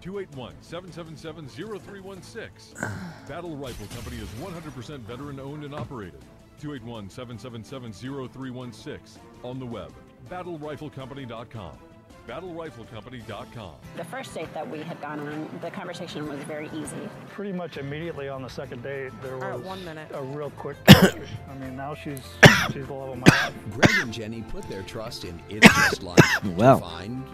281-777-0316. Battle Rifle Company is 100% veteran-owned and operated. 281-777-0316. On the web, battleriflecompany.com. BattleRifleCompany.com. The first date that we had gone on, the conversation was very easy. Pretty much immediately on the second date, there was 1 minute. a real quick chemistry. I mean, now she's the love of my life. Greg and Jenny put their trust in It's Just Lunch Wow. to find,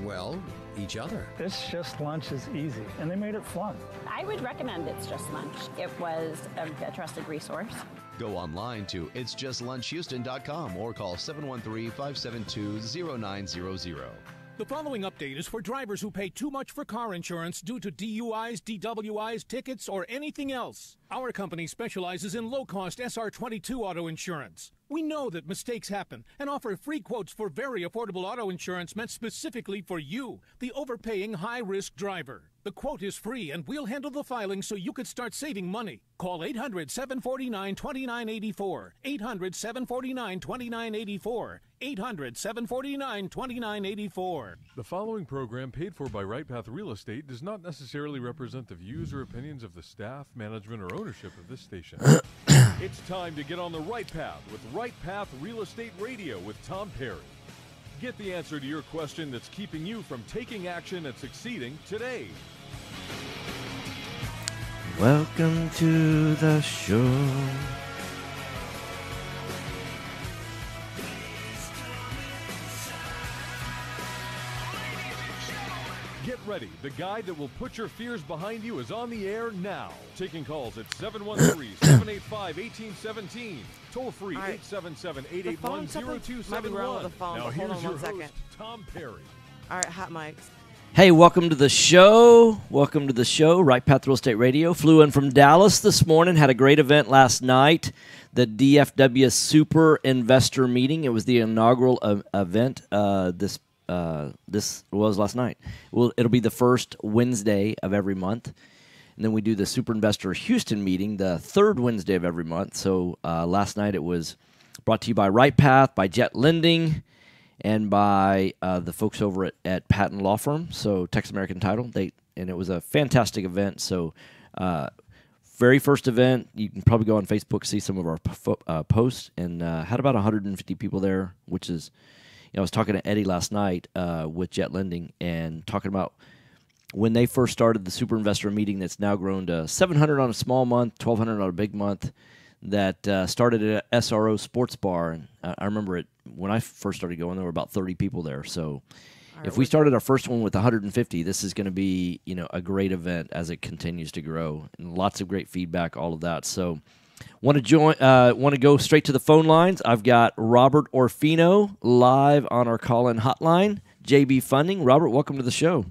well, each other. It's Just Lunch is easy, and they made it fun. I would recommend It's Just Lunch. It was a trusted resource. Go online to itsjustlunchhouston.com or call 713-572-0900. The following update is for drivers who pay too much for car insurance due to DUIs, DWIs, tickets, or anything else. Our company specializes in low-cost SR22 auto insurance. We know that mistakes happen and offer free quotes for very affordable auto insurance meant specifically for you, the overpaying high-risk driver. The quote is free, and we'll handle the filing so you could start saving money. Call 800-749-2984, 800-749-2984, 800-749-2984. The following program, paid for by Right Path Real Estate, does not necessarily represent the views or opinions of the staff, management, or ownership of this station. It's time to get on the right path with Right Path Real Estate Radio with Tom Perry. Get the answer to your question that's keeping you from taking action and succeeding today. Welcome to the show. Get ready. The guy that will put your fears behind you is on the air now. Taking calls at 713-785-1817. Toll free, All right. 877-881-0271. Might be wrong with the phone, Now but hold here's on your 1 host, second. Tom Perry. All right, hot mics. Hey, welcome to the show. Welcome to the show. Right Path Real Estate Radio. Flew in from Dallas this morning. Had a great event last night. The DFW Super Investor Meeting. It was the inaugural event. This was last night. Well, it'll be the first Wednesday of every month. And then we do the Super Investor Houston meeting the third Wednesday of every month. So last night it was brought to you by Right Path, by Jet Lending, and by the folks over at Patton Law Firm, so Texas American Title. And it was a fantastic event. So very first event. You can probably go on Facebook, see some of our posts, and had about 150 people there, which is, I was talking to Eddie last night with Jet Lending and talking about when they first started the Super Investor Meeting that's now grown to 700 on a small month, 1,200 on a big month, that started at SRO Sports Bar. And I remember it when I first started going, there were about 30 people there. So if we started our first one with 150, this is going to be, a great event as it continues to grow. And lots of great feedback, all of that. So want to go straight to the phone lines. I've got Robert Orfino live on our call-in hotline. JB Funding. Robert, welcome to the show.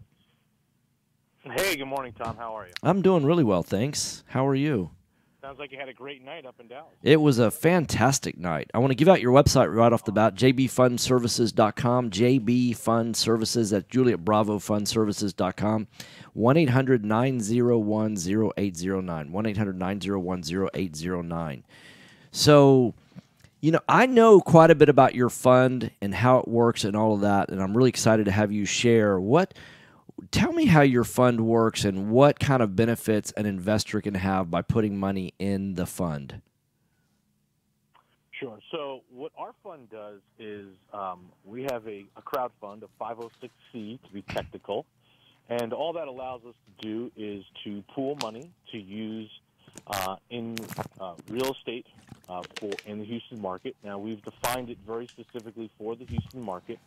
Hey, good morning, Tom. How are you? I'm doing really well, thanks. How are you? Sounds like you had a great night up in Dallas. It was a fantastic night. I want to give out your website right off the bat, jbfundservices.com, jbfundservices, that's Juliet Bravo fundservices.com, 1-800-901-0809, 1-800-901-0809. So, I know quite a bit about your fund and how it works and all of that, and I'm really excited to have you share. Tell me how your fund works and what kind of benefits an investor can have by putting money in the fund. Sure. So what our fund does is we have a crowd fund, a 506C to be technical, and all that allows us to do is to pool money to use in real estate in the Houston market. Now, we've defined it very specifically for the Houston market.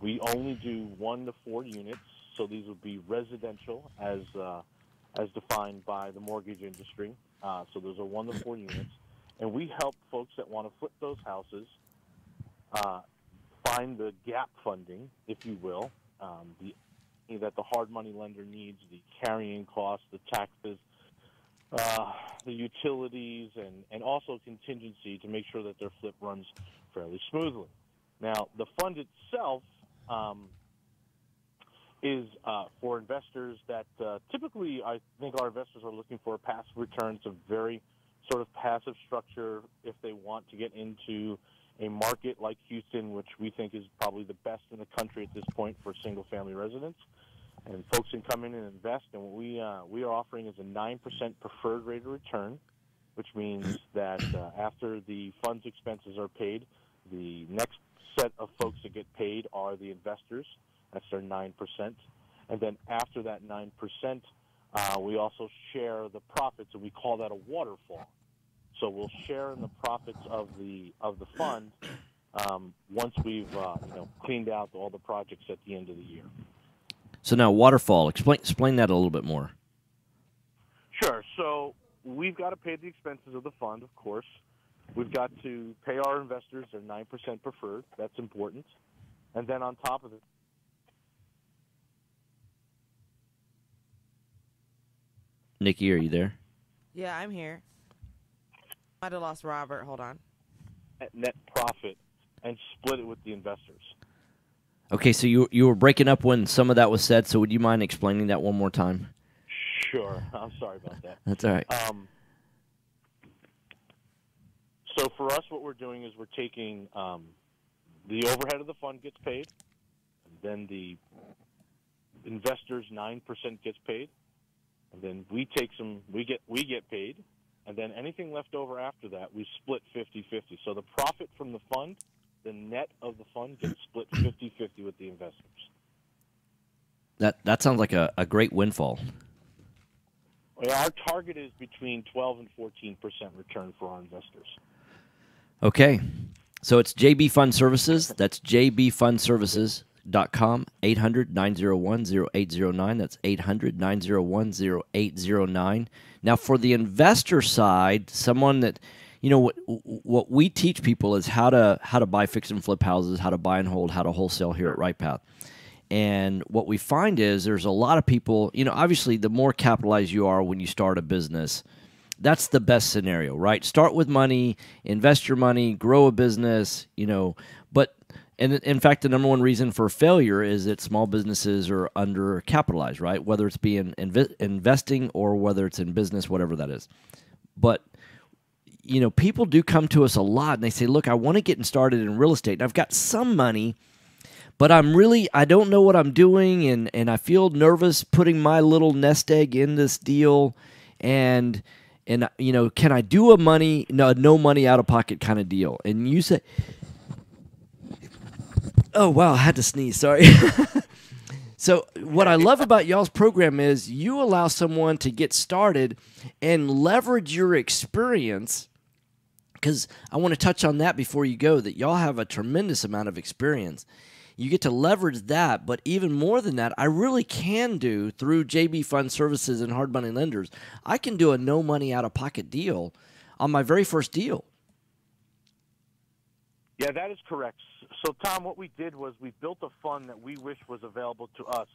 We only do 1 to 4 units. So these would be residential as defined by the mortgage industry. So those are 1 to 4 units. And we help folks that want to flip those houses find the gap funding, if you will, that the hard money lender needs, the carrying costs, the taxes, the utilities, and also contingency to make sure that their flip runs fairly smoothly. Now, the fund itself is for investors that typically I think our investors are looking for a passive return. It's a very sort of passive structure if they want to get into a market like Houston, which we think is probably the best in the country at this point for single-family residents. and folks can come in and invest. And what we are offering is a 9% preferred rate of return, which means that after the fund's expenses are paid, the next set of folks that get paid are the investors. That's their 9%. And then after that 9%, we also share the profits, and we call that a waterfall. So we'll share in the profits of the fund once we've cleaned out all the projects at the end of the year. So now waterfall, explain that a little bit more. Sure. So we've got to pay the expenses of the fund, of course. We've got to pay our investors their 9% preferred. That's important. And then on top of it, Nikki, are you there? Yeah, I'm here. Might have lost Robert. Hold on. net profit and split it with the investors. Okay, so you were breaking up when some of that was said, so would you mind explaining that one more time? Sure. I'm sorry about that. That's all right. So for us, what we're doing is we're taking the overhead of the fund gets paid, and then the investors 9% gets paid, and then we get paid, and then anything left over after that we split 50-50. So the profit from the fund, the net of the fund gets split 50-50 with the investors. That sounds like a great windfall. Our target is between 12 and 14% return for our investors. Okay. So it's JB Fund Services. That's jbfundservices.com, 800-901-0809. That's 800-901-0809. Now, for the investor side, someone that, what we teach people is how to buy fix and flip houses, how to buy and hold, how to wholesale here at RightPath. And what we find is there's a lot of people, obviously the more capitalized you are when you start a business, that's the best scenario, right? Start with money, invest your money, grow a business, but and in fact, the number one reason for failure is that small businesses are undercapitalized, right? Whether it's being investing or whether it's in business, whatever that is. But, people do come to us a lot and they say, look, I want to get started in real estate. And I've got some money, but I don't know what I'm doing, and I feel nervous putting my little nest egg in this deal, and can I do no money out of pocket kind of deal? And you say, oh wow, I had to sneeze, sorry. So what I love about y'all's program is you allow someone to get started and leverage your experience, because I want to touch on that before you go, that y'all have a tremendous amount of experience. You get to leverage that, but even more than that, I really can do through JB Fund Services and Hard Money Lenders. I can do a no money out of pocket deal on my very first deal. Yeah, that is correct. So, Tom, what we did was we built a fund that we wish was available to us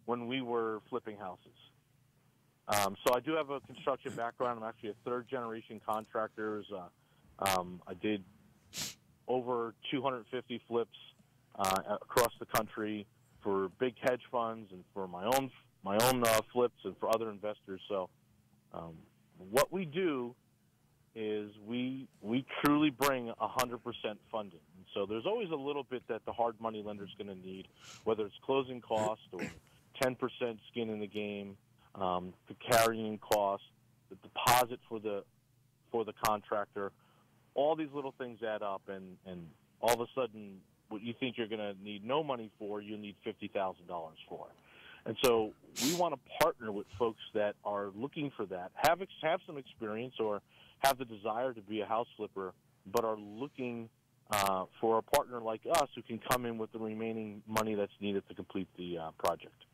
when we were flipping houses. So I do have a construction background. I'm actually a third-generation contractor. I did over 250 flips across the country for big hedge funds and for my own flips and for other investors. So what we do is we truly bring 100% funding. And so there's always a little bit that the hard money lender is going to need, whether it's closing cost or 10% skin in the game, the carrying cost, the deposit for the contractor. All these little things add up, and all of a sudden what you think you're going to need no money for, you need $50,000 for. And so we want to partner with folks that are looking for that, have some experience or have the desire to be a house flipper, but are looking for a partner like us who can come in with the remaining money that's needed to complete the project.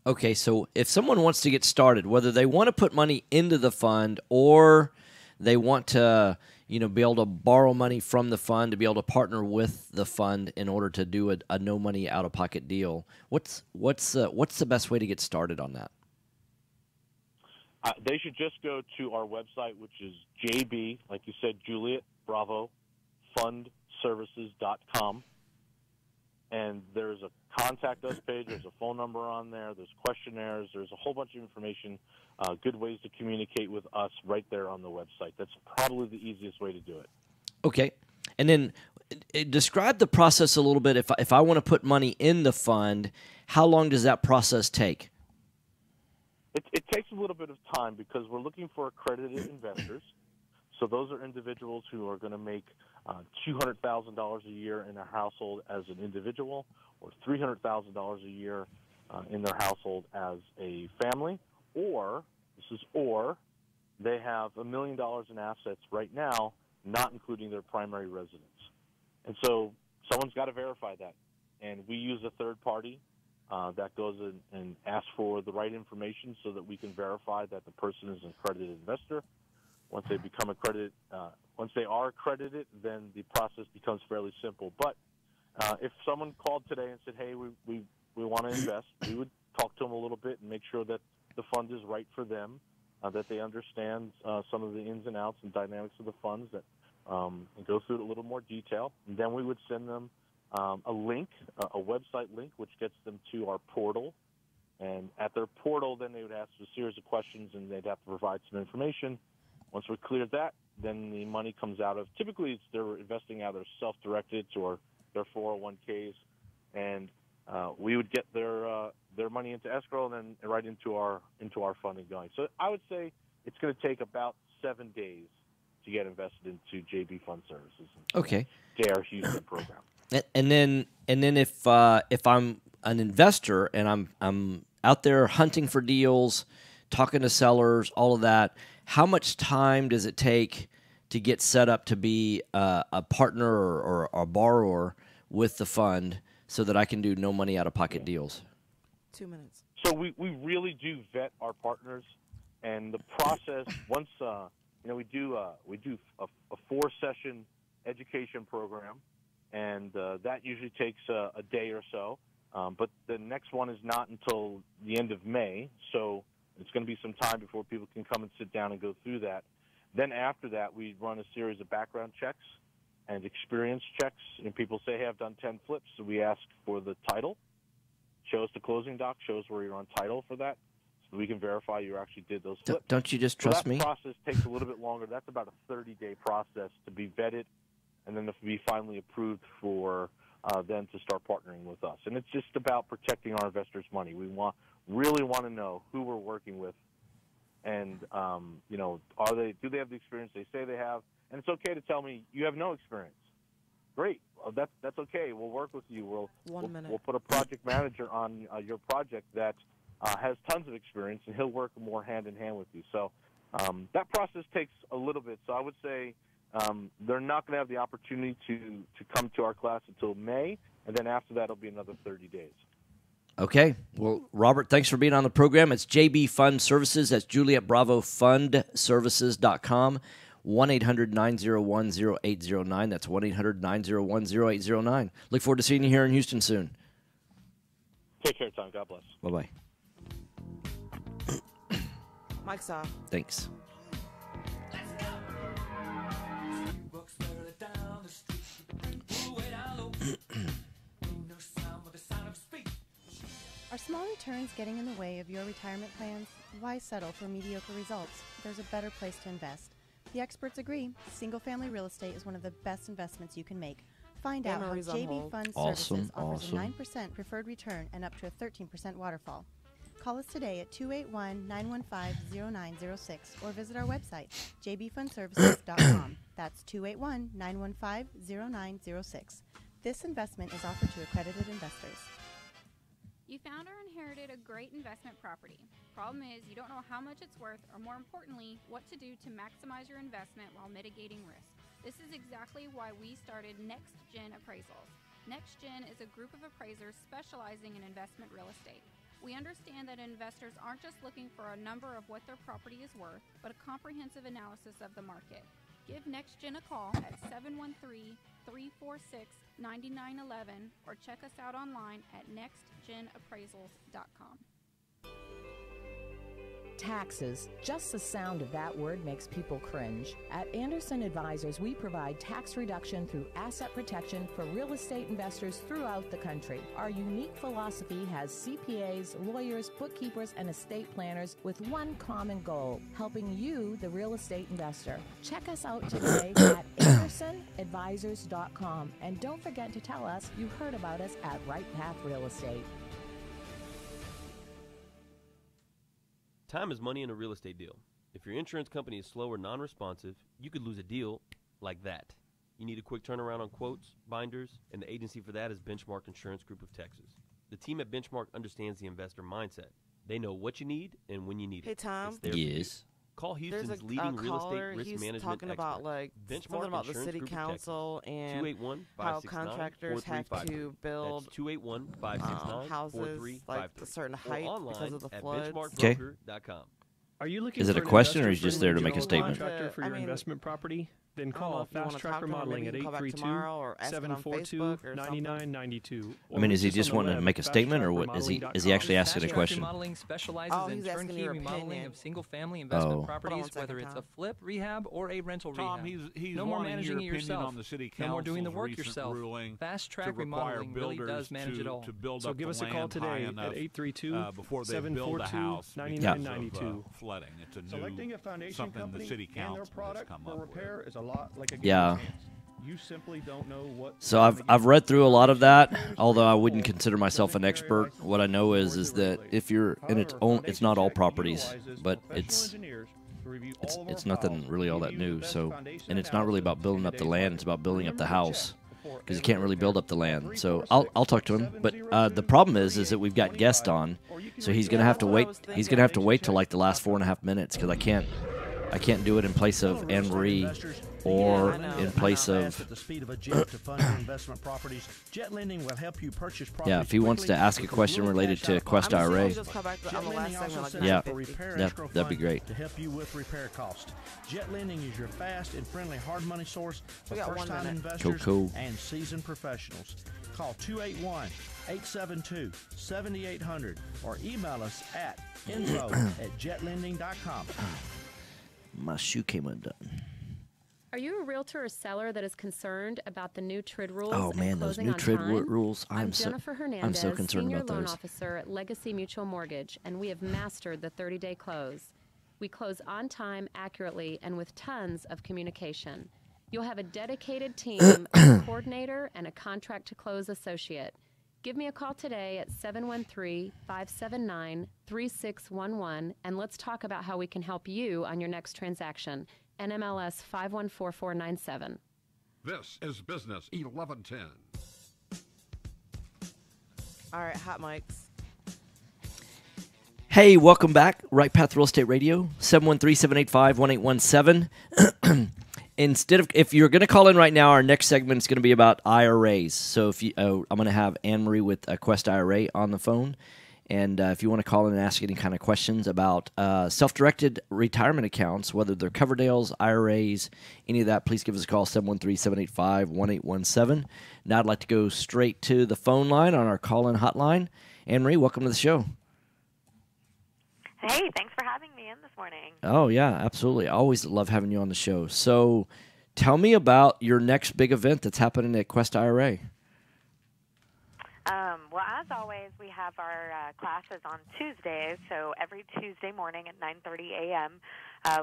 Okay, so if someone wants to get started, whether they want to put money into the fund or they want to be able to borrow money from the fund to be able to partner with the fund in order to do a no money out of pocket deal, what's the best way to get started on that? They should just go to our website, which is JB, like you said, Juliet Bravo, fundservices.com. And there's a contact us page. There's a phone number on there. There's questionnaires. There's a whole bunch of information, good ways to communicate with us right there on the website. That's probably the easiest way to do it. Okay. And then describe the process a little bit. If I want to put money in the fund, how long does that process take? It takes a little bit of time because we're looking for accredited investors. So those are individuals who are going to make $200,000 a year in their household as an individual, or $300,000 a year in their household as a family, or they have $1 million in assets right now, not including their primary residence. And so someone's got to verify that. And we use a third party that goes in and asks for the right information so that we can verify that the person is an accredited investor. Once they become accredited, once they are accredited, then the process becomes fairly simple. But if someone called today and said, "Hey, we want to invest," we would talk to them a little bit and make sure that the fund is right for them, that they understand some of the ins and outs and dynamics of the funds, that and go through it a little more detail. And then we would send them a link, a website link, which gets them to our portal. And at their portal, then they would ask a series of questions, and they'd have to provide some information. Once we clear that, then the money comes out of, typically they're investing out of their self-directed or their 401ks, and we would get their money into escrow and then right into our funding going. So I would say it's going to take about 7 days to get invested into JB Fund Services. Okay. JR Houston program. And then if I'm an investor and I'm out there hunting for deals, talking to sellers, all of that, how much time does it take to get set up to be a partner or a borrower with the fund so that I can do no money out of pocket deals? 2 minutes. So we really do vet our partners, and the process once we do a 4-session education program, and that usually takes a day or so. But the next one is not until the end of May, so it's going to be some time before people can come and sit down and go through that. Then after that, we run a series of background checks and experience checks. And people say, "Hey, I've done 10 flips." So we ask for the title, show us the closing doc, show us where you're on title for that, so we can verify you actually did those flips. Don't you just trust me? That process takes a little bit longer. That's about a 30-day process to be vetted, and then to be finally approved for them to start partnering with us. And it's just about protecting our investors' money. We really want to know who we're working with, and do they have the experience they say they have? And it's okay to tell me you have no experience. Great, that's okay. We'll work with you. We'll put a project manager on your project that has tons of experience, and he'll work more hand in hand with you. So that process takes a little bit. So I would say they're not going to have the opportunity to come to our class until May, and then after that it'll be another 30 days. Okay. Well, Robert, thanks for being on the program. It's JB Fund Services. That's Juliet Bravo Fundservices.com. 1-800-901-0809. That's 1-800-901-0809. Look forward to seeing you here in Houston soon. Take care, Tom. God bless. Bye-bye. Mike's off. Thanks. Are small returns getting in the way of your retirement plans? Why settle for mediocre results? There's a better place to invest. The experts agree. Single-family real estate is one of the best investments you can make. Find out how JB Fund Services offers a 9% preferred return and up to a 13% waterfall. Call us today at 281-915-0906 or visit our website, jbfundservices.com. That's 281-915-0906. This investment is offered to accredited investors. You found or inherited a great investment property. Problem is, you don't know how much it's worth, or more importantly, what to do to maximize your investment while mitigating risk. This is exactly why we started Next Gen Appraisals. Next Gen is a group of appraisers specializing in investment real estate. We understand that investors aren't just looking for a number of what their property is worth, but a comprehensive analysis of the market. Give Next Gen a call at 713-346-9911 or check us out online at nextgenappraisals.com. Taxes. Just the sound of that word makes people cringe. At Anderson Advisors, we provide tax reduction through asset protection for real estate investors throughout the country. Our unique philosophy has CPAs, lawyers, bookkeepers, and estate planners with one common goal, helping you, the real estate investor. Check us out today at AndersonAdvisors.com, and don't forget to tell us you heard about us at Right Path Real Estate. Time is money in a real estate deal. If your insurance company is slow or non-responsive, you could lose a deal like that. You need a quick turnaround on quotes, binders, and the agency for that is Benchmark Insurance Group of Texas. The team at Benchmark understands the investor mindset. They know what you need and when you need it. Hey, Tom. It's there for you. Call Houston's There's leading real caller, estate risk he's management talking about expert. like Benchmark something about the Insurance city Group of council Texas. and how contractors have to build That's 281-569-4353 houses like a certain height or online because of the at floods. benchmarkbroker.com. Are you looking Is it for a an question or investor is he just friendly there to make a general statement? contractor for your investment property? Then call Fast Track Remodeling at 832-742-9992. I mean, is he just wanting to make a statement, or what? Is he actually asking a question? Remodeling specializes in turnkey remodeling of single-family investment properties, whether it's a flip, rehab, or a rental rehab. He's no more wanting managing your it yourself. on the city no more doing the council's work recent yourself. ruling Fast to Track require Remodeling really does builders manage it all. to build So up give the us a call land today high at enough, 832 before they build a house because of 9992. flooding. It's a Selecting new a foundation something company the city and their council has product come for up repair with. is a lot like a Yeah. chance. You simply don't know what. So I've read through a lot of that, although I wouldn't consider myself an expert. What I know is that if you're, and it's not all properties, but it's nothing really all that new. So, and it's not really about building up the land; it's about building up the house, because you can't really build up the land. So I'll talk to him. But the problem is that we've got guests on, so he's gonna have to wait. He's gonna have to wait till like the last 4.5 minutes because I can't do it in place of Anne Marie or in place of. Yeah, if he wants to ask a question related to Quest IRA, yeah, that'd be great. To help you with repair costs. Jet Lending is your fast and friendly hard money source for first-time investors and seasoned professionals. Call 281-872-7800 or email us at info@jetlending.com. My shoe came undone. Are you a realtor or seller that is concerned about the new TRID rules? Oh man, those new TRID rules! I'm Jennifer Hernandez, I'm so concerned Senior about Loan those. Officer at Legacy Mutual Mortgage, and we have mastered the 30-day close. We close on time, accurately, and with tons of communication. You'll have a dedicated team, a coordinator, and a contract-to-close associate. Give me a call today at 713-579-3611, and let's talk about how we can help you on your next transaction. NMLS 514497. This is Business 1110. All right, hot mics. Hey, welcome back. Right Path Real Estate Radio, 713-785-1817. If you're going to call in right now, our next segment is going to be about IRAs. So I'm going to have Anne Marie with Quest IRA on the phone. And if you want to call in and ask any kind of questions about self-directed retirement accounts, whether they're Coverdales, IRAs, any of that, please give us a call, 713-785-1817. Now I'd like to go straight to the phone line on our call-in hotline. Anne Marie, welcome to the show. Hey, thanks for having me in this morning. Oh, yeah, absolutely. I always love having you on the show. So tell me about your next big event that's happening at Quest IRA. Well, as always, we have our classes on Tuesdays, so every Tuesday morning at 9:30 a.m.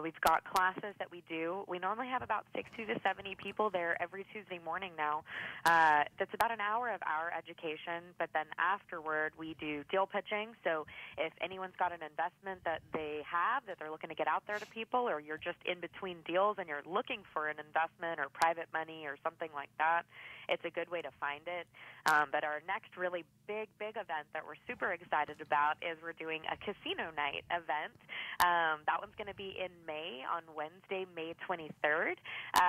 We've got classes that we do. We normally have about 60 to 70 people there every Tuesday morning now. That's about an hour of our education, but then afterward we do deal pitching. So if anyone's got an investment that they have that they're looking to get out there to people, or you're just in between deals and you're looking for an investment or private money or something like that, it's a good way to find it. But our next really big event that we're super excited about is we're doing a casino night event. That one's going to be in May, on Wednesday, May 23rd,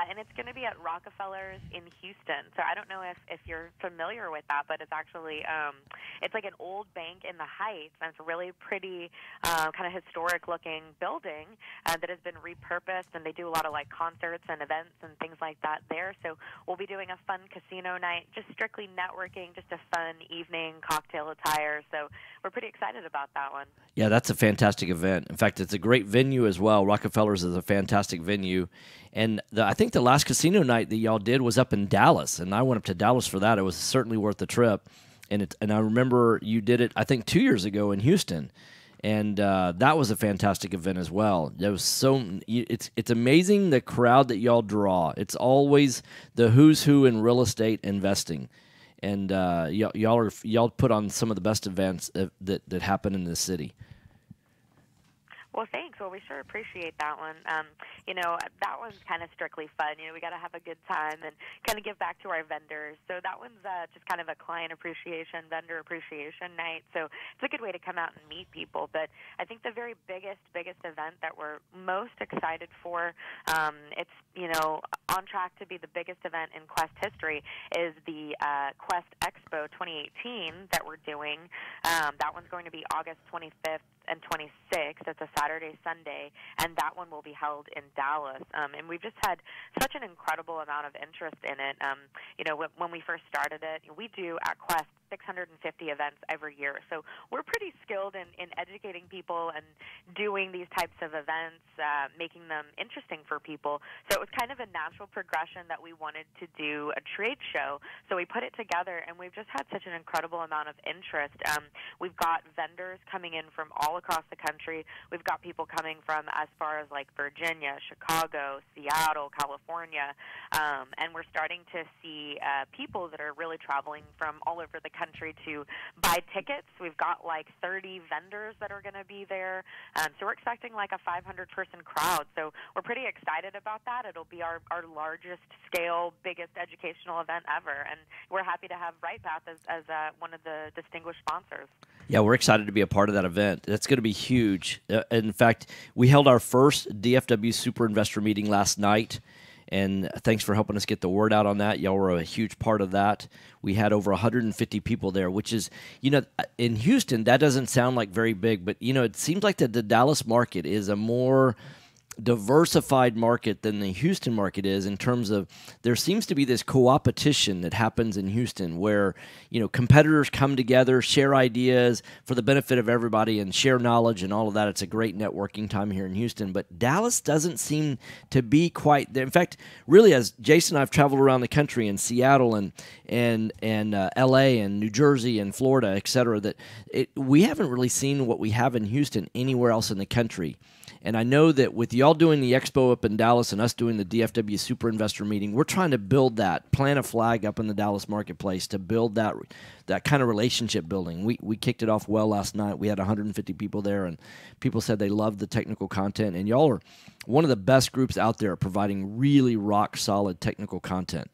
and it's going to be at Rockefeller's in Houston. So I don't know if you're familiar with that, but it's actually it's like an old bank in the Heights, and it's a really pretty kind of historic-looking building that has been repurposed, and they do a lot of like concerts and events and things like that there. So we'll be doing a fun casino night, just strictly networking, just a fun evening. clothing, cocktail attire. So we're pretty excited about that one. Yeah, that's a fantastic event. In fact, it's a great venue as well. Rockefeller's is a fantastic venue. And I think the last casino night that y'all did was up in Dallas, and I went up to Dallas for that. It was certainly worth the trip. And I remember you did it, I think, 2 years ago in Houston. And that was a fantastic event as well. There was it's amazing the crowd that y'all draw. It's always the who's who in real estate investing, and y'all put on some of the best events that happen in the city. Well, thanks. Well, we sure appreciate that one. That one's kind of strictly fun. We got to have a good time and kind of give back to our vendors. So that one's just kind of a client appreciation, vendor appreciation night. So it's a good way to come out and meet people. But I think the very biggest event that we're most excited for, it's, on track to be the biggest event in Quest history, is the Quest Expo 2018 that we're doing. That one's going to be August 25th and 26th. It's a Saturday, Sunday, and that one will be held in Dallas. And we've just had such an incredible amount of interest in it. When we first started it, we do at Quest 650 events every year. So we're pretty skilled in educating people and doing these types of events, making them interesting for people. So it was kind of a natural progression that we wanted to do a trade show. So we put it together, and we've just had such an incredible amount of interest. We've got vendors coming in from all across the country. We've got people coming from as far as like Virginia, Chicago, Seattle, California, and we're starting to see people that are really traveling from all over the country to buy tickets. We've got like 30 vendors that are going to be there, so we're expecting like a 500-person crowd. So we're pretty excited about that. It'll be our largest scale, biggest educational event ever, and we're happy to have RightPath as one of the distinguished sponsors. Yeah, we're excited to be a part of that event. That's going to be huge. In fact, we held our first DFW Super Investor meeting last night, and thanks for helping us get the word out on that. Y'all were a huge part of that. We had over 150 people there, which is, in Houston, that doesn't sound like very big, but, it seems like the Dallas market is a more diversified market than the Houston market is, in terms of there seems to be this co-opetition that happens in Houston where, competitors come together, share ideas for the benefit of everybody and share knowledge and all of that. It's a great networking time here in Houston, but Dallas doesn't seem to be quite there. In fact, really, as Jason and I have traveled around the country in Seattle and LA and New Jersey and Florida, et cetera, we haven't really seen what we have in Houston anywhere else in the country. And I know that with y'all doing the expo up in Dallas and us doing the DFW Super Investor meeting, we're trying to build that, plant a flag up in the Dallas marketplace to build that kind of relationship building. We kicked it off well last night. We had 150 people there, and people said they loved the technical content. And y'all are one of the best groups out there providing really rock-solid technical content.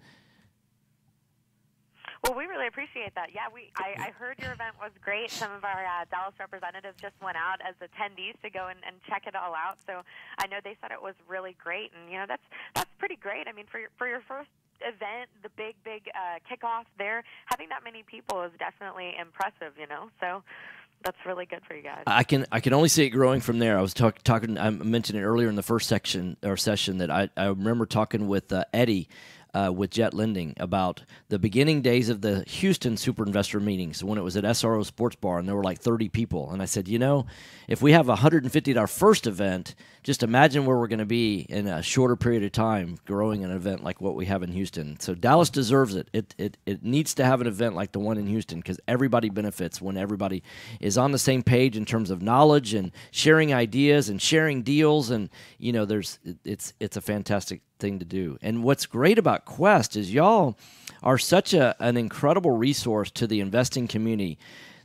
Well, we really appreciate that. Yeah, I heard your event was great. Some of our Dallas representatives just went out as attendees to go and check it all out. So I know they said it was really great, and that's pretty great. I mean, for your first event, the big kickoff there, having that many people is definitely impressive. So that's really good for you guys. I can only see it growing from there. I was talking. I mentioned it earlier in the first session that I remember talking with Eddie. With Jet Lending about the beginning days of the Houston Super Investor meetings when it was at SRO Sports Bar and there were like 30 people. And I said, if we have 150 at our first event, just imagine where we're going to be in a shorter period of time growing an event like what we have in Houston. So Dallas deserves it. It needs to have an event like the one in Houston because everybody benefits when everybody is on the same page in terms of knowledge and sharing ideas and sharing deals. And, it's a fantastic thing to do. And what's great about Quest is y'all are such an incredible resource to the investing community.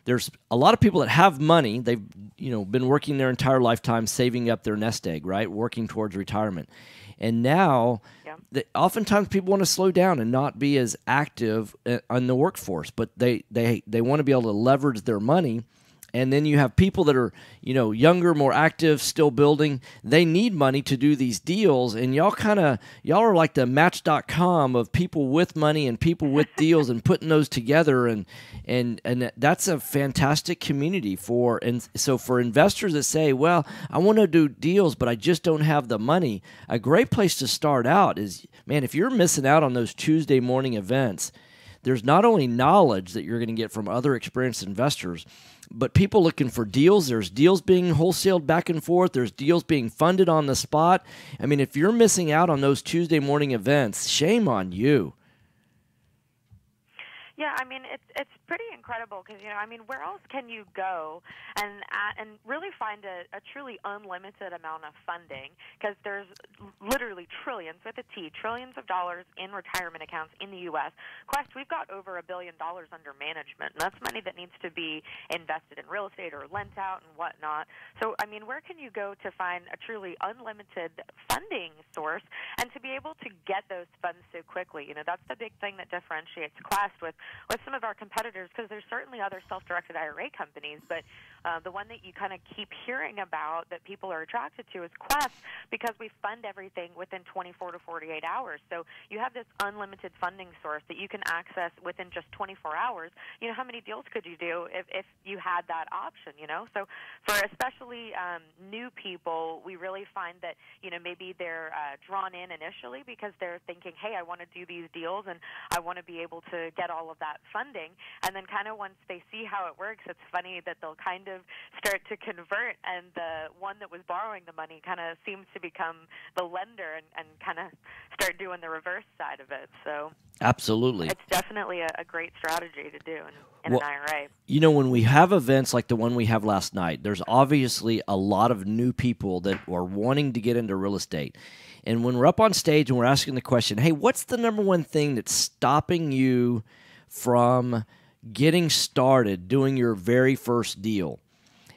There's a lot of people that have money. They've been working their entire lifetime saving up their nest egg, right? Working towards retirement. And now oftentimes people want to slow down and not be as active on the workforce, but they want to be able to leverage their money. And then you have people that are, younger, more active, still building. They need money to do these deals. And y'all are like the Match.com of people with money and people with deals and putting those together. And that's a fantastic community so for investors that say, well, I want to do deals, but I just don't have the money. A great place to start out is, man, if you're missing out on those Tuesday morning events, there's not only knowledge that you're going to get from other experienced investors, but people looking for deals. There's deals being wholesaled back and forth. There's deals being funded on the spot. I mean, if you're missing out on those Tuesday morning events, shame on you. Yeah, I mean, it's pretty incredible because, I mean, where else can you go and really find a truly unlimited amount of funding? Because there's literally trillions, with a T, trillions of dollars in retirement accounts in the U.S. Quest, we've got over $1 billion under management, and that's money that needs to be invested in real estate or lent out and whatnot. So, I mean, where can you go to find a truly unlimited funding source and to be able to get those funds so quickly? That's the big thing that differentiates Quest with some of our competitors, because there's certainly other self-directed IRA companies, but the one that you kind of keep hearing about that people are attracted to is Quest, because we fund everything within 24 to 48 hours. So you have this unlimited funding source that you can access within just 24 hours. How many deals could you do if you had that option, So for especially new people, we really find that, maybe they're drawn in initially because they're thinking, hey, I want to do these deals and I want to be able to get all of that funding. And then kind of once they see how it works, it's funny that they'll kind of start to convert, and the one that was borrowing the money kind of seems to become the lender and kind of start doing the reverse side of it. So absolutely, it's definitely a great strategy to do in an IRA. When we have events like the one we have last night, there's obviously a lot of new people that are wanting to get into real estate. And when we're up on stage and we're asking the question, hey, what's the number one thing that's stopping you from getting started doing your very first deal?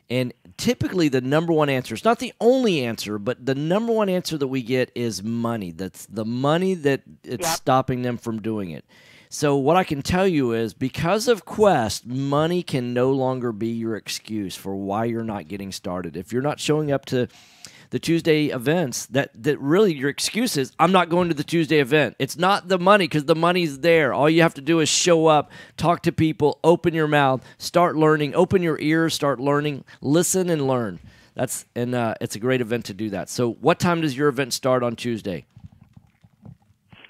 And typically the number one answer, it's not the only answer, but the number one answer that we get is money. That's the money that it's stopping them from doing it. So what I can tell you is, because of Quest, money can no longer be your excuse for why you're not getting started. If you're not showing up to the Tuesday events, that really your excuse is, I'm not going to the Tuesday event. It's not the money, because the money's there. All you have to do is show up, talk to people, open your mouth, start learning, open your ears, start learning, listen and learn. It's a great event to do that. So what time does your event start on Tuesday?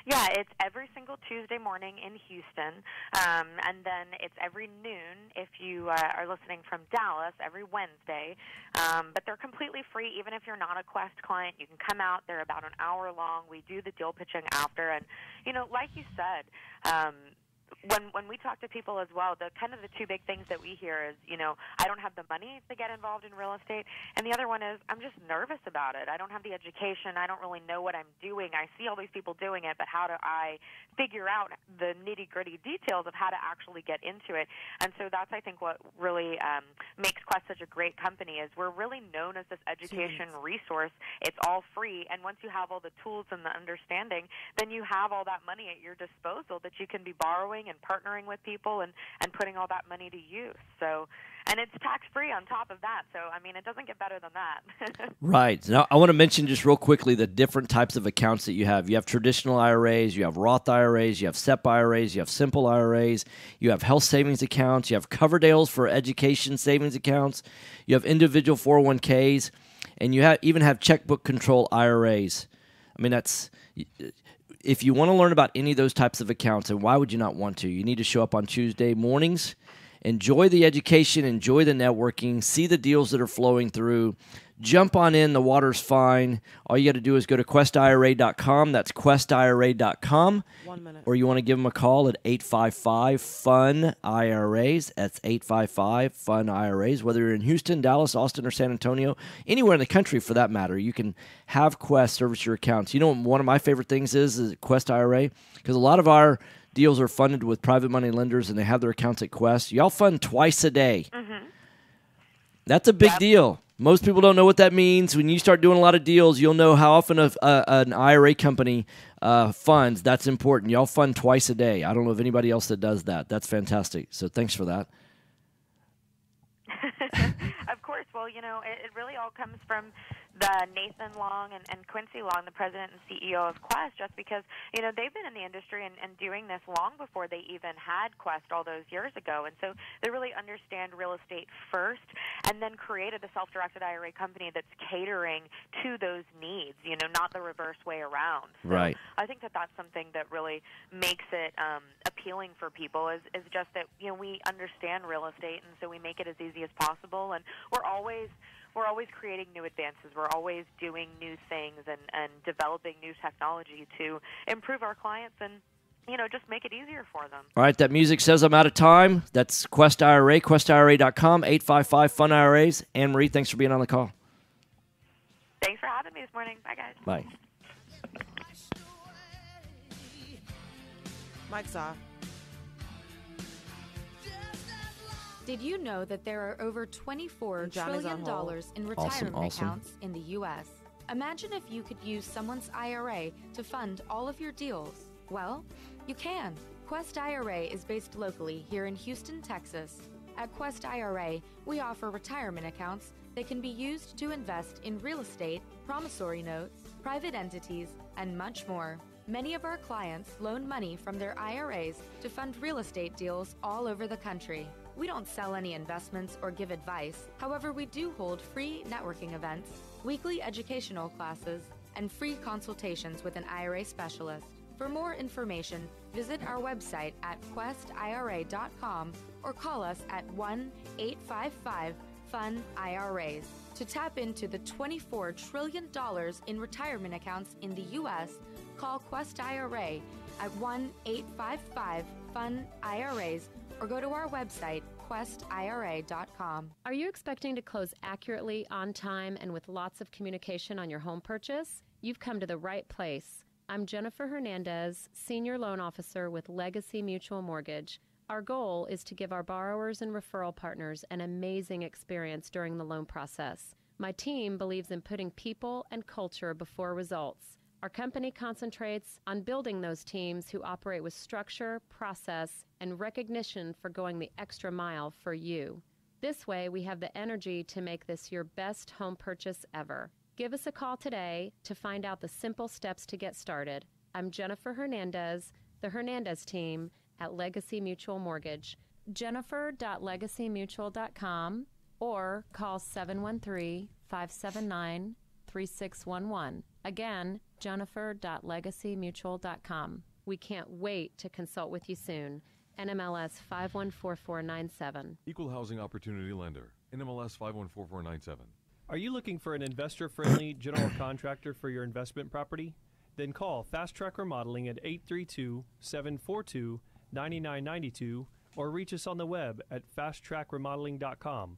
Yeah, it's every single Tuesday morning in Houston, and then it's every noon if you are listening from Dallas, every Wednesday. But they're completely free, even if you're not a Quest client. You can come out. They're about an hour long. We do the deal pitching after, and like you said, when we talk to people as well, the two big things that we hear is, I don't have the money to get involved in real estate, and the other one is, I'm just nervous about it. I don't have the education. I don't really know what I'm doing. I see all these people doing it, but how do I figure out the nitty-gritty details of how to actually get into it? And so that's, I think, what really makes Quest such a great company, is we're really known as this education resource. It's all free, and once you have all the tools and the understanding, then you have all that money at your disposal that you can be borrowing and partnering with people and putting all that money to use. So, and it's tax-free on top of that. So, I mean, it doesn't get better than that. Right. Now, I want to mention just real quickly the different types of accounts that you have. You have traditional IRAs, you have Roth IRAs, you have SEP IRAs, you have simple IRAs, you have health savings accounts, you have Coverdales for education savings accounts, you have individual 401ks, and you even have checkbook control IRAs. I mean, if you want to learn about any of those types of accounts, and why would you not want to? You need to show up on Tuesday mornings, enjoy the education, enjoy the networking, see the deals that are flowing through. Jump on in. The water's fine. All you got to do is go to questira.com. That's questira.com. 1 minute. Or you want to give them a call at 855-FUN-IRAs. That's 855-FUN-IRAs. Whether you're in Houston, Dallas, Austin, or San Antonio, anywhere in the country for that matter, you can have Quest service your accounts. You know what one of my favorite things is Quest IRA? Because a lot of our deals are funded with private money lenders, and they have their accounts at Quest. Y'all fund twice a day. Mm-hmm. That's a big deal. Most people don't know what that means. When you start doing a lot of deals, you'll know how often an IRA company funds. That's important. Y'all fund twice a day. I don't know of anybody else that does that. That's fantastic. So thanks for that. Of course. Well, it really all comes from the Nathan Long and Quincy Long, the president and CEO of Quest, just because, they've been in the industry and doing this long before they even had Quest all those years ago. And so they really understand real estate first, and then created the self-directed IRA company that's catering to those needs, not the reverse way around. So right. I think that that's something that really makes it appealing appealing for people is just that, you know, we understand real estate, and so we make it as easy as possible. And we're always creating new advances. We're always doing new things and developing new technology to improve our clients and, you know, just make it easier for them. All right, that music says I'm out of time. That's Quest IRA, questira.com, 855-FUN-IRAs. Anne-Marie, thanks for being on the call. Thanks for having me this morning. Bye, guys. Bye. Mike's off. Did you know that there are over $24 trillion in retirement accounts in the U.S.? Imagine if you could use someone's IRA to fund all of your deals. Well, you can. Quest IRA is based locally here in Houston, Texas. At Quest IRA, we offer retirement accounts that can be used to invest in real estate, promissory notes, private entities, and much more. Many of our clients loan money from their IRAs to fund real estate deals all over the country. We don't sell any investments or give advice. However, we do hold free networking events, weekly educational classes, and free consultations with an IRA specialist. For more information, visit our website at questira.com or call us at 1-855-FUN-IRAs. To tap into the $24 trillion in retirement accounts in the U.S., call Quest IRA at 1-855-FUN-IRAs or go to our website, questira.com. Are you expecting to close accurately, on time, and with lots of communication on your home purchase? You've come to the right place. I'm Jennifer Hernandez, Senior Loan Officer with Legacy Mutual Mortgage. Our goal is to give our borrowers and referral partners an amazing experience during the loan process. My team believes in putting people and culture before results. Our company concentrates on building those teams who operate with structure, process, and recognition for going the extra mile for you. This way, we have the energy to make this your best home purchase ever. Give us a call today to find out the simple steps to get started. I'm Jennifer Hernandez, the Hernandez team at Legacy Mutual Mortgage. Jennifer.legacymutual.com or call 713-579-3611. Again, Jennifer.legacymutual.com. We can't wait to consult with you soon. NMLS 514497. Equal Housing Opportunity Lender. NMLS 514497. Are you looking for an investor-friendly general contractor for your investment property? Then call Fast Track Remodeling at 832-742-9992 or reach us on the web at fasttrackremodeling.com.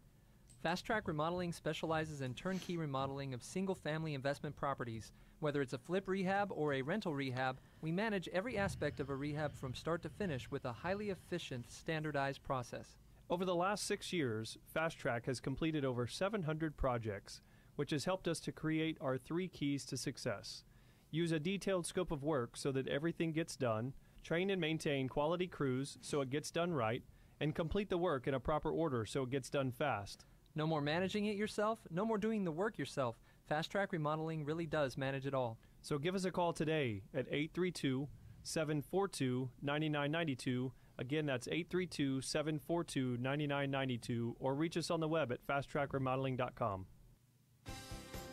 Fast Track Remodeling specializes in turnkey remodeling of single-family investment properties. Whether it's a flip rehab or a rental rehab, we manage every aspect of a rehab from start to finish with a highly efficient, standardized process. Over the last 6 years, Fast Track has completed over 700 projects, which has helped us to create our 3 keys to success. Use a detailed scope of work so that everything gets done, train and maintain quality crews so it gets done right, and complete the work in a proper order so it gets done fast. No more managing it yourself, no more doing the work yourself. Fast Track Remodeling really does manage it all. So give us a call today at 832-742-9992. Again, that's 832-742-9992, or reach us on the web at fasttrackremodeling.com.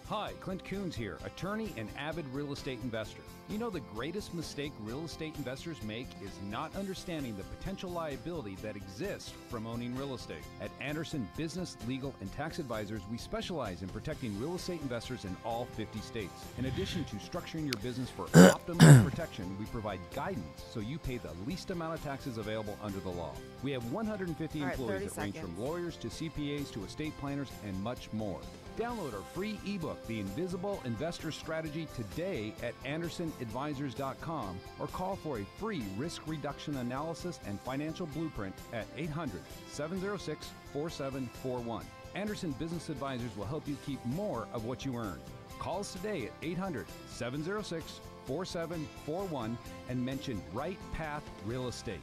Hi, Clint Coons here, attorney and avid real estate investor. You know the greatest mistake real estate investors make is not understanding the potential liability that exists from owning real estate. At Anderson Business, Legal, and Tax Advisors, we specialize in protecting real estate investors in all 50 states. In addition to structuring your business for optimal protection, we provide guidance so you pay the least amount of taxes available under the law. We have 150 employees that range from lawyers to CPAs to estate planners and much more. Download our free ebook, The Invisible Investor Strategy, today at AndersonAdvisors.com or call for a free risk reduction analysis and financial blueprint at 800-706-4741. Anderson Business Advisors will help you keep more of what you earn. Call us today at 800-706-4741 and mention Right Path Real Estate.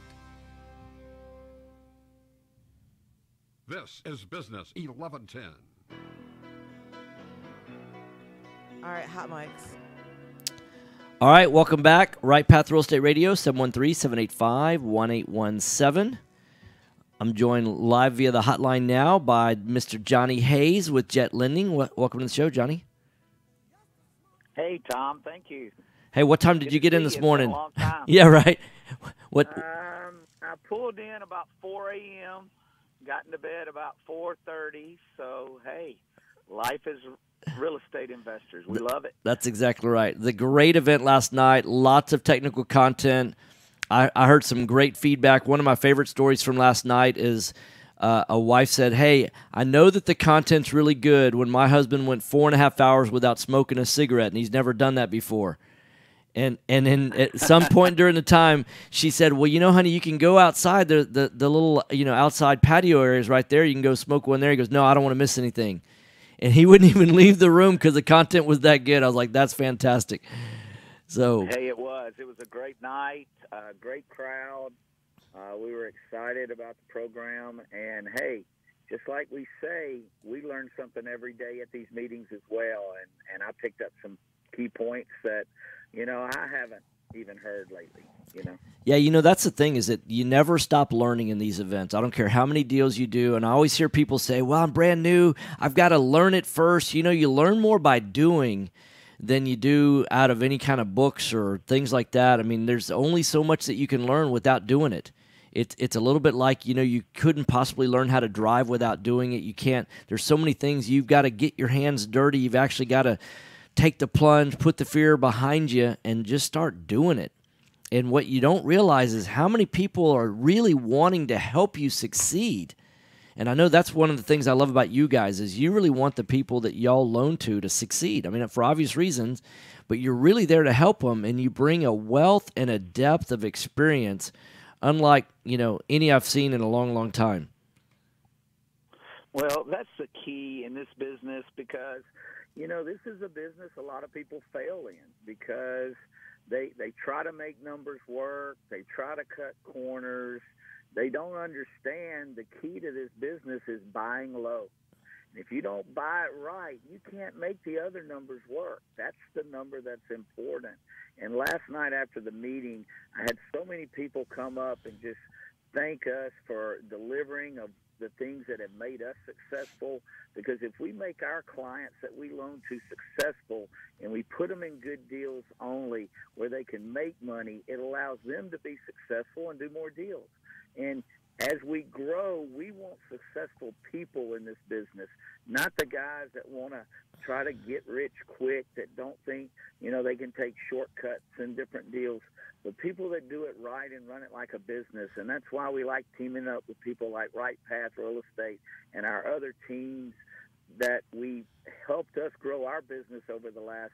This is Business 1110. All right, hot mics. All right, welcome back. Right Path Real Estate Radio, 713-785-1817. I'm joined live via the hotline now by Mr. Johnny Hayes with Jet Lending. Welcome to the show, Johnny. Hey, Tom. Thank you. Hey, what time did you get in this morning? It's been a long time. Yeah, right. What? I pulled in about 4 a.m., got into bed about 4:30. So, hey, life is real estate investors. We love it. That's exactly right. The great event last night, lots of technical content. I heard some great feedback. One of my favorite stories from last night is a wife said, hey, I know that the content's really good when my husband went 4.5 hours without smoking a cigarette, and he's never done that before. And then at some point during the time, she said, well, you know, honey, you can go outside. The little, outside patio areas right there. You can go smoke one there. He goes, no, I don't want to miss anything. And he wouldn't even leave the room because the content was that good. I was like, that's fantastic. So hey, it was a great night, great crowd. We were excited about the program, and hey, just like we say, we learn something every day at these meetings as well. And I picked up some key points that I haven't even heard lately. Yeah, that's the thing, is that you never stop learning in these events. I don't care how many deals you do, and I always hear people say, well, I'm brand new, I've got to learn it first. You learn more by doing than you do out of any kind of books or things like that. I mean, there's only so much that you can learn without doing it. It's a little bit like, you couldn't possibly learn how to drive without doing it. You can't. There's so many things. You've got to get your hands dirty. You've actually got to take the plunge, put the fear behind you, and just start doing it. And what you don't realize is how many people are really wanting to help you succeed. And I know that's one of the things I love about you guys is you really want the people that y'all loan to succeed. I mean, for obvious reasons, but you're really there to help them, and you bring a wealth and a depth of experience unlike, any I've seen in a long, long time. Well, that's the key in this business because, this is a business a lot of people fail in because they try to make numbers work. They try to cut corners. They don't understand the key to this business is buying low. And if you don't buy it right, you can't make the other numbers work. That's the number that's important. And last night after the meeting, I had so many people come up and just thank us for delivering of the things that have made us successful. Because if we make our clients that we loan to successful and we put them in good deals only where they can make money, it allows them to be successful and do more deals. And as we grow, we want successful people in this business, not the guys that want to try to get rich quick, that don't think, they can take shortcuts and different deals, but people that do it right and run it like a business. And that's why we like teaming up with people like Right Path Real Estate and our other teams that we helped us grow our business over the last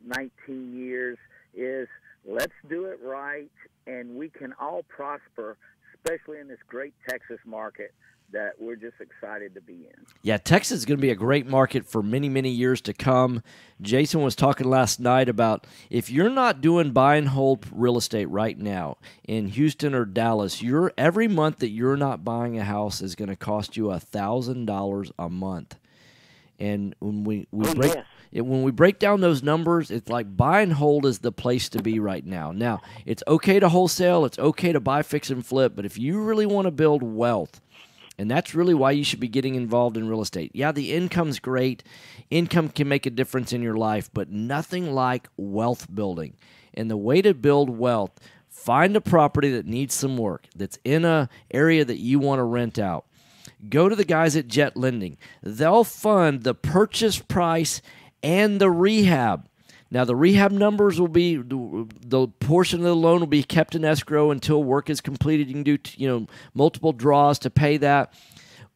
19 years is let's do it right, and we can all prosper, especially in this great Texas market that we're just excited to be in. Yeah, Texas is going to be a great market for many, many years to come. Jason was talking last night about if you're not doing buy and hold real estate right now in Houston or Dallas, every month that you're not buying a house is going to cost you $1,000 a month. And when we break down those numbers, it's like buy and hold is the place to be right now. Now, it's okay to wholesale, it's okay to buy, fix, and flip, but if you really want to build wealth, and that's really why you should be getting involved in real estate. Yeah, the income's great. Income can make a difference in your life, but nothing like wealth building. And the way to build wealth, find a property that needs some work, that's in an area that you want to rent out. Go to the guys at Jet Lending. They'll fund the purchase price and the rehab. Now, the rehab numbers will be, the portion of the loan will be kept in escrow until work is completed. You can do, multiple draws to pay that.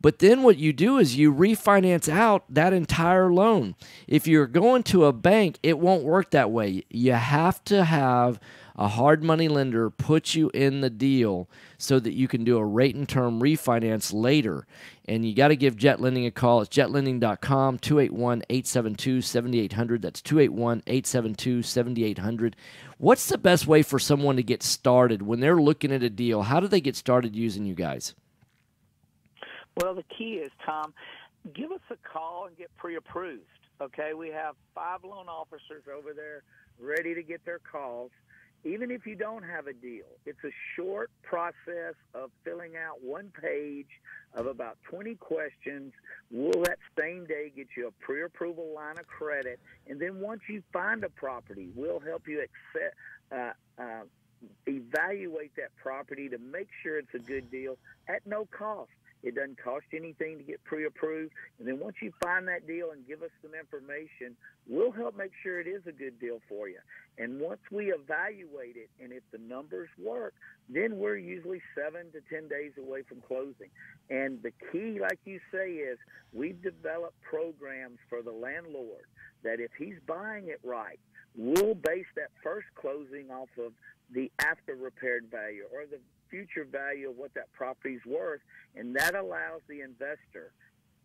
But then what you do is you refinance out that entire loan. If you're going to a bank, it won't work that way. You have to have a hard money lender put you in the deal so that you can do a rate and term refinance later. And you got to give Jet Lending a call. It's jetlending.com, 281-872-7800. That's 281-872-7800. What's the best way for someone to get started when they're looking at a deal? How do they get started using you guys? Well, the key is, Tom, give us a call and get pre-approved, okay? We have 5 loan officers over there ready to get their calls. Even if you don't have a deal, it's a short process of filling out one page of about 20 questions. We'll that same day get you a pre-approval line of credit, and then once you find a property, we'll help you evaluate that property to make sure it's a good deal at no cost. It doesn't cost you anything to get pre-approved. And then once you find that deal and give us some information, we'll help make sure it is a good deal for you. And once we evaluate it, and if the numbers work, then we're usually 7 to 10 days away from closing. And the key, like you say, is we've developed programs for the landlord that if he's buying it right, we'll base that first closing off of the after repaired value or the future value of what that property's worth, and that allows the investor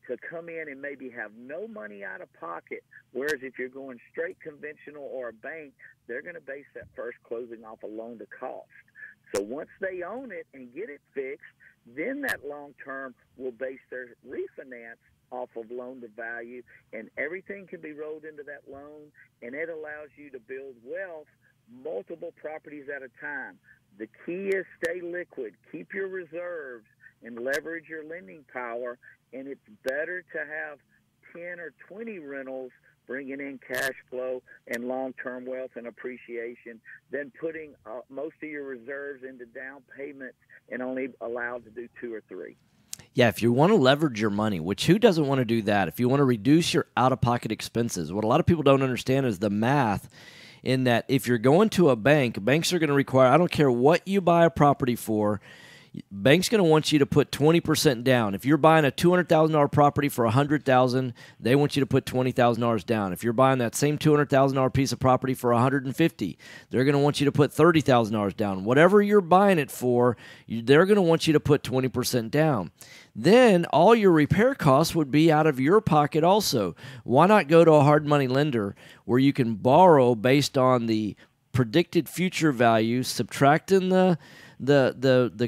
to come in and maybe have no money out of pocket, whereas if you're going straight conventional or a bank, they're going to base that first closing off a loan to cost. So once they own it and get it fixed, then that long term will base their refinance off of loan to value, and everything can be rolled into that loan, and it allows you to build wealth multiple properties at a time. The key is stay liquid, keep your reserves, and leverage your lending power, and it's better to have 10 or 20 rentals bringing in cash flow and long-term wealth and appreciation than putting most of your reserves into down payments and only allowed to do 2 or 3. Yeah, if you want to leverage your money, which who doesn't want to do that? If you want to reduce your out-of-pocket expenses, what a lot of people don't understand is the math in that if you're going to a bank, banks are going to require, I don't care what you buy a property for, bank's going to want you to put 20% down. If you're buying a $200,000 property for $100,000, they want you to put $20,000 down. If you're buying that same $200,000 piece of property for $150,000, they're going to want you to put $30,000 down. Whatever you're buying it for, they're going to want you to put 20% down. Then all your repair costs would be out of your pocket also. Why not go to a hard money lender where you can borrow based on the predicted future value, subtracting the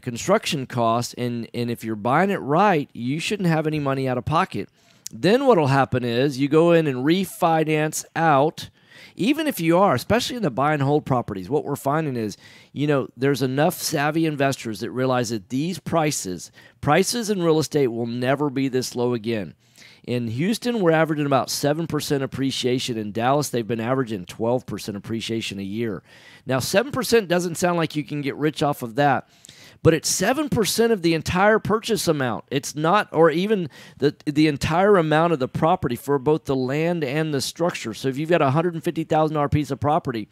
construction cost, and if you're buying it right, you shouldn't have any money out of pocket. Then what will happen is you go in and refinance out. Even if you are, especially in the buy and hold properties, what we're finding is, there's enough savvy investors that realize that these prices in real estate will never be this low again. In Houston, we're averaging about 7% appreciation. In Dallas, they've been averaging 12% appreciation a year. Now, 7% doesn't sound like you can get rich off of that, but it's 7% of the entire purchase amount. It's not, or even the entire amount of the property for both the land and the structure. So if you've got a $150,000 piece of property,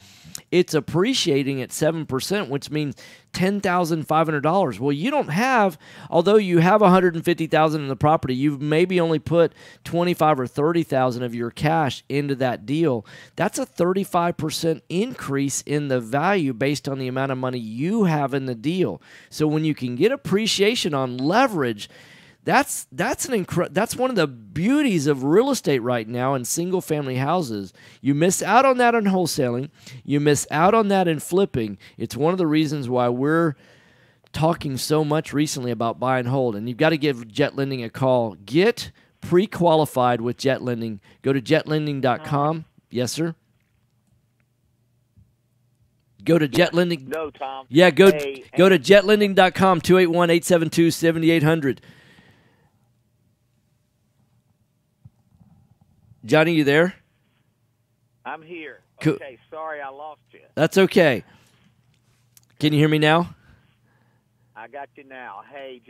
it's appreciating at 7%, which means $10,500. Well, you don't have, although you have $150,000 in the property, you've maybe only put $25,000 or $30,000 of your cash into that deal. That's a 35% increase in the value based on the amount of money you have in the deal. So when you can get appreciation on leverage, that's one of the beauties of real estate right now in single family houses. You miss out on that in wholesaling. You miss out on that in flipping. It's one of the reasons why we're talking so much recently about buy and hold. And you've got to give Jet Lending a call. Get pre-qualified with Jet Lending. Go to jetlending.com. Yes, sir. Go to Jet Lending. No, Tom. Yeah, go to jetlending.com, 281-872-7800. Johnny, you there? I'm here. Cool. Okay, sorry I lost you. That's okay. Can you hear me now? I got you now. Hey,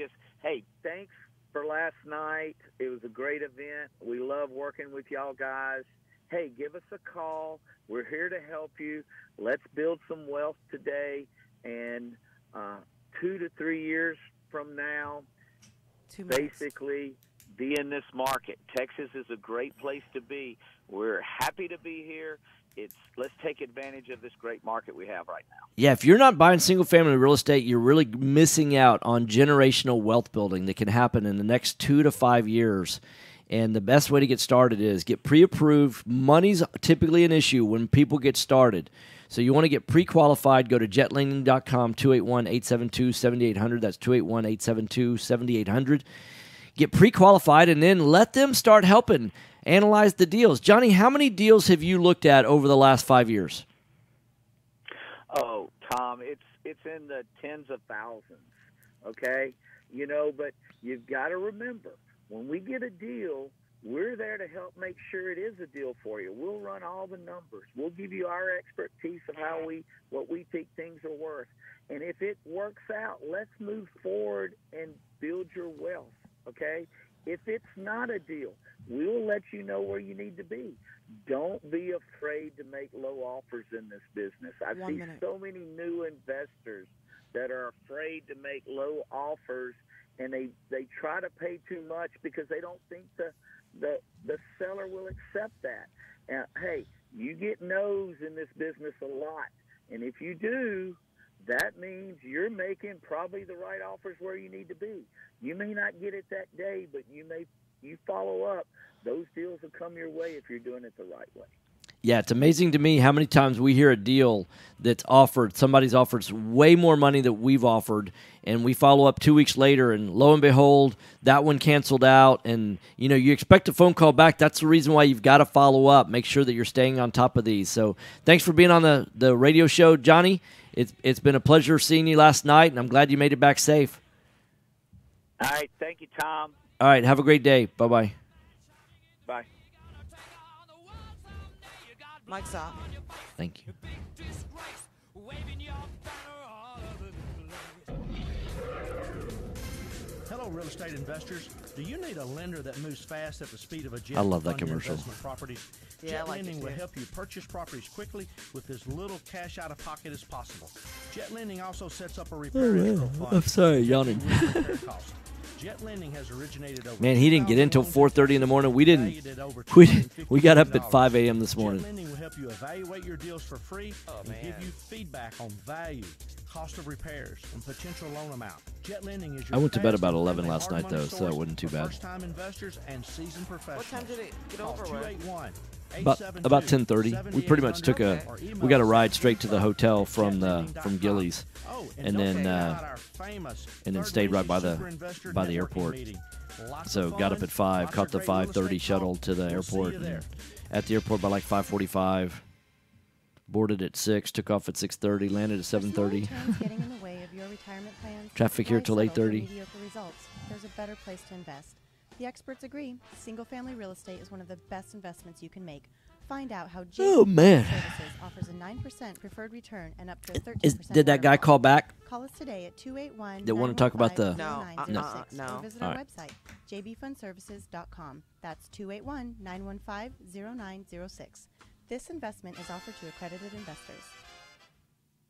thanks for last night. It was a great event. We love working with y'all guys. Hey, give us a call. We're here to help you. Let's build some wealth today, and 2 to 3 years from now, basically be in this market. Texas is a great place to be. We're happy to be here. Let's take advantage of this great market we have right now. Yeah, if you're not buying single-family real estate, you're really missing out on generational wealth building that can happen in the next 2 to 5 years. And the best way to get started is get pre-approved. Money's typically an issue when people get started. So you want to get pre-qualified, go to jetlending.com, 281-872-7800. That's 281-872-7800. Get pre-qualified, and then let them start helping analyze the deals. Johnny, how many deals have you looked at over the last 5 years? Oh, Tom, it's in the tens of thousands, okay? But you've got to remember, when we get a deal, we're there to help make sure it is a deal for you. We'll run all the numbers. We'll give you our expertise of what we think things are worth. And if it works out, let's move forward and build your wealth, okay? If it's not a deal, we'll let you know where you need to be. Don't be afraid to make low offers in this business. I see so many new investors that are afraid to make low offers, and they try to pay too much because they don't think the seller will accept that. Hey, you get no's in this business a lot, and if you do, that means you're making probably the right offers where you need to be. You may not get it that day, but you follow up. Those deals will come your way if you're doing it the right way. Yeah, it's amazing to me how many times we hear a deal that's offered, somebody's offered way more money than we've offered, and we follow up 2 weeks later, and lo and behold, that one canceled out, and you expect a phone call back. That's the reason why you've got to follow up. Make sure that you're staying on top of these. So thanks for being on the radio show, Johnny. It's been a pleasure seeing you last night, and I'm glad you made it back safe. All right, thank you, Tom. All right, have a great day. Bye-bye. Bye. Mike's off. Thank you. Hello, real estate investors. Do you need a lender that moves fast at the speed of a jet? I love that to fund your commercial. investment properties? Yeah, Jet I like it Lending will too. help you purchase properties quickly with as little cash out of pocket as possible. Jet Lending also sets up a repair escrow fund. I'm sorry, yawning. Repair costs. Jet Lending has originated over. Man, he didn't get in until 4:30 in the morning. We got up at 5 a.m. this morning. Jet Lending will help you evaluate your deals for free and give you feedback on value, cost of repairs, and potential loan amount. Jet Lending is your I went to bed fast about and 11 friendly last hard night, money though, so source that wasn't too for bad. First-time investors and seasoned professionals. What time did it get Call over with? 281 About 10:30. We pretty much took we got a ride straight to the hotel from Gillies, and then stayed right by the airport. So got up at 5, caught the 5:30 shuttle to the airport. And at the airport by like 5:45. Boarded at 6, took off at 6:30, landed at 7:30. Getting in the way of your retirement plans? Traffic here Why till settle for 8:30. mediocre results? There's a better place to invest. The experts agree. Single-family real estate is one of the best investments you can make. Find out how Oh, man. Services offers a 9% preferred return and up to a 13% Did that guy call back? Call us today at 281 That want to talk about the or visit All our right. website, jbfundservices.com. That's 281-915-0906. This investment is offered to accredited investors.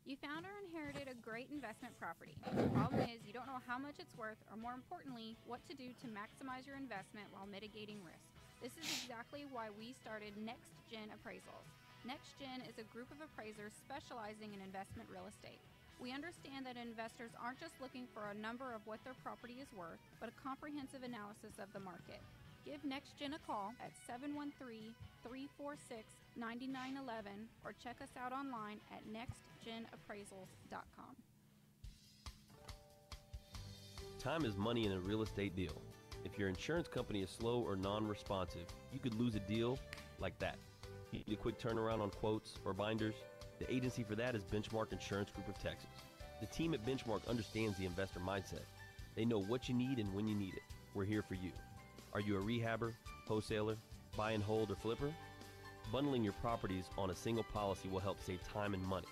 You found or inherited a great investment property. The problem is you don't know how much it's worth, or more importantly, what to do to maximize your investment while mitigating risk. This is exactly why we started Next Gen Appraisals. Next Gen is a group of appraisers specializing in investment real estate. We understand that investors aren't just looking for a number of what their property is worth, but a comprehensive analysis of the market. Give Next Gen a call at 713-346-9911 or check us out online at nextgenappraisals.com. Time is money in a real estate deal. If your insurance company is slow or non-responsive, you could lose a deal like that. You need a quick turnaround on quotes or binders? The agency for that is Benchmark Insurance Group of Texas. The team at Benchmark understands the investor mindset. They know what you need and when you need it. We're here for you. Are you a rehabber, wholesaler, buy and hold, or flipper? Bundling your properties on a single policy will help save time and money.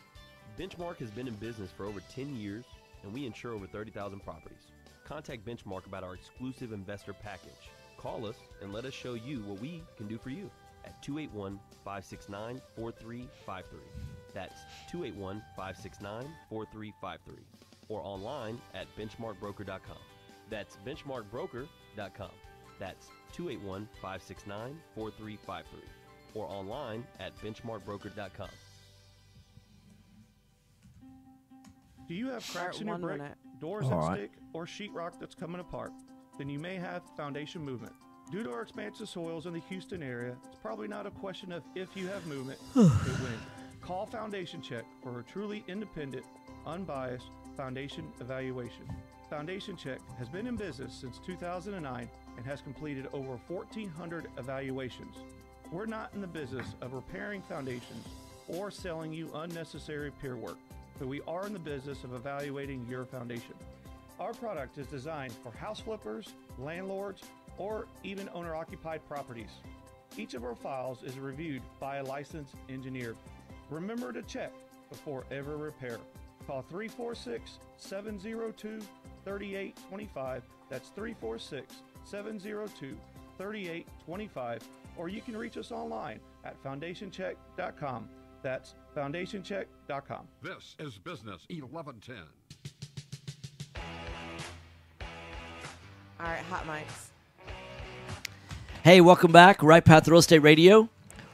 Benchmark has been in business for over 10 years, and we insure over 30,000 properties. Contact Benchmark about our exclusive investor package. Call us and let us show you what we can do for you at 281-569-4353. That's 281-569-4353. Or online at benchmarkbroker.com. That's benchmarkbroker.com. That's 281-569-4353. Or online at benchmarkbroker.com. Do you have cracks in your brick, doors that stick, or sheetrock that's coming apart? Then you may have foundation movement. Due to our expansive soils in the Houston area, it's probably not a question of if you have movement, but when. Call Foundation Check for a truly independent, unbiased foundation evaluation. Foundation Check has been in business since 2009 and has completed over 1,400 evaluations. We're not in the business of repairing foundations or selling you unnecessary peer work, but we are in the business of evaluating your foundation. Our product is designed for house flippers, landlords, or even owner-occupied properties. Each of our files is reviewed by a licensed engineer. Remember to check before every repair. Call 346-702-3825. That's 346-702-3825. Or you can reach us online at foundationcheck.com. That's foundationcheck.com. This is Business 1110. All right, hot mics. Hey, welcome back. Right Path Real Estate Radio.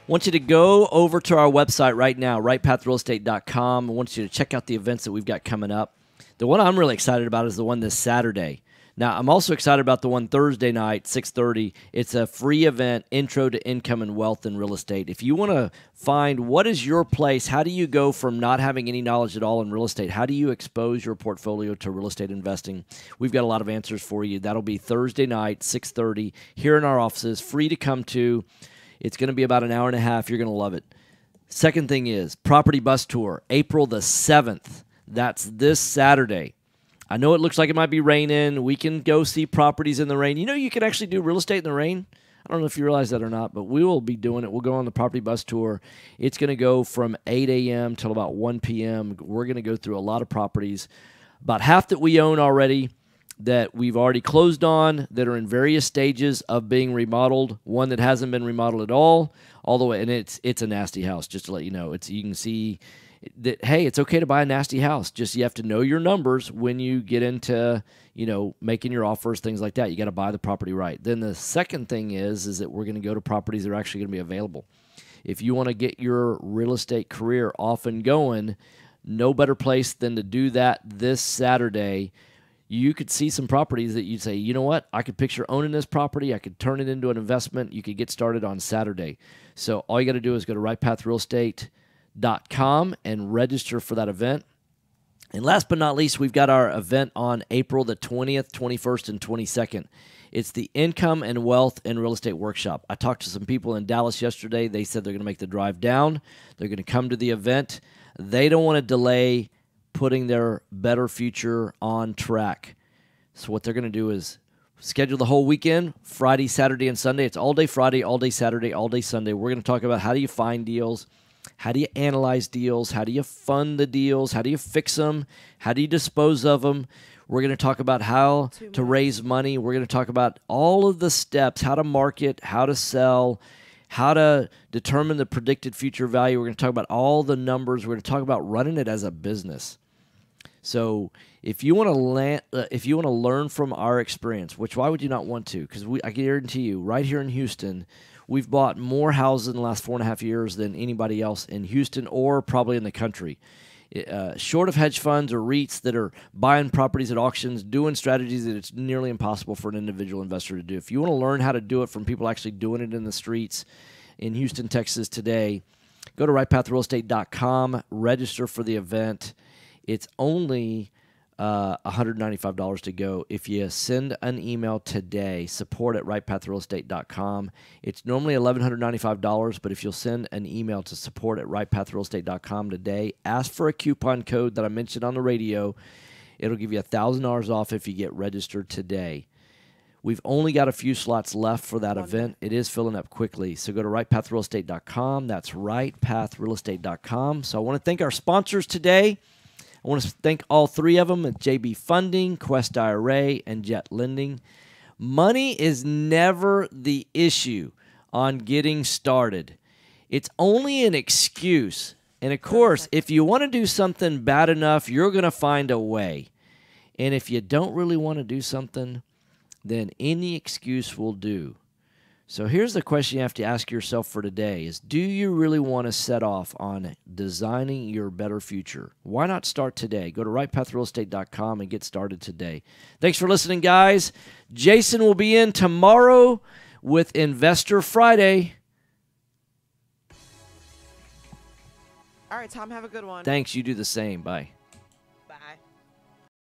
Want you to go over to our website right now, rightpathrealestate.com. I want you to check out the events that we've got coming up. The one I'm really excited about is the one this Saturday. Now, I'm also excited about the one Thursday night, 6:30. It's a free event, Intro to Income and Wealth in Real Estate. If you want to find what is your place, how do you go from not having any knowledge at all in real estate? How do you expose your portfolio to real estate investing? We've got a lot of answers for you. That'll be Thursday night, 6:30, here in our offices, free to come to. It's going to be about an hour and a half. You're going to love it. Second thing is Property Bus Tour, April the 7th. That's this Saturday. I know it looks like it might be raining. We can go see properties in the rain. You know, you can actually do real estate in the rain. I don't know if you realize that or not, but we will be doing it. We'll go on the Property Bus Tour. It's going to go from 8 a.m. till about 1 p.m. We're going to go through a lot of properties, about half that we own already, that we've already closed on, that are in various stages of being remodeled, one that hasn't been remodeled at all the way. And it's a nasty house, just to let you know. You can see that, hey, it's okay to buy a nasty house. Just you have to know your numbers when you get into, making your offers, things like that. You got to buy the property right. Then the second thing is that we're going to go to properties that are actually going to be available. If you want to get your real estate career off and going, no better place than to do that this Saturday. You could see some properties that you'd say, you know what, I could picture owning this property. I could turn it into an investment. You could get started on Saturday. So all you got to do is go to rightpathrealestate.com and register for that event. And last but not least, we've got our event on April the 20th, 21st, and 22nd. It's the Income and Wealth and Real Estate Workshop. I talked to some people in Dallas yesterday. They said they're going to make the drive down. They're going to come to the event. They don't want to delay putting their better future on track. So what they're going to do is schedule the whole weekend, Friday, Saturday, and Sunday. It's all day Friday, all day Saturday, all day Sunday. We're going to talk about how do you find deals, how do you analyze deals, how do you fund the deals, how do you fix them, how do you dispose of them. We're going to talk about how to raise money. We're going to talk about all of the steps, how to market, how to sell, how to determine the predicted future value. We're going to talk about all the numbers. We're going to talk about running it as a business. So if you want to learn from our experience, which why would you not want to? Because I guarantee you, right here in Houston, we've bought more houses in the last 4.5 years than anybody else in Houston or probably in the country. Short of hedge funds or REITs that are buying properties at auctions, doing strategies that it's nearly impossible for an individual investor to do. If you want to learn how to do it from people actually doing it in the streets in Houston, Texas today, go to rightpathrealestate.com, register for the event. It's only $195 to go. If you send an email today, support@rightpathrealestate.com. It's normally $1,195, but if you'll send an email to support@rightpathrealestate.com today, ask for a coupon code that I mentioned on the radio. It'll give you $1,000 off if you get registered today. We've only got a few slots left for that event. It is filling up quickly. So go to rightpathrealestate.com. That's rightpathrealestate.com. So I want to thank our sponsors today. I want to thank all three of them, JB Funding, Quest IRA, and Jet Lending. Money is never the issue on getting started. It's only an excuse. And, of course, if you want to do something bad enough, you're going to find a way. And if you don't really want to do something, then any excuse will do. So here's the question you have to ask yourself for today is, do you really want to set off on designing your better future? Why not start today? Go to rightpathrealestate.com and get started today. Thanks for listening, guys. Jason will be in tomorrow with Investor Friday. All right, Tom, have a good one. Thanks. You do the same. Bye.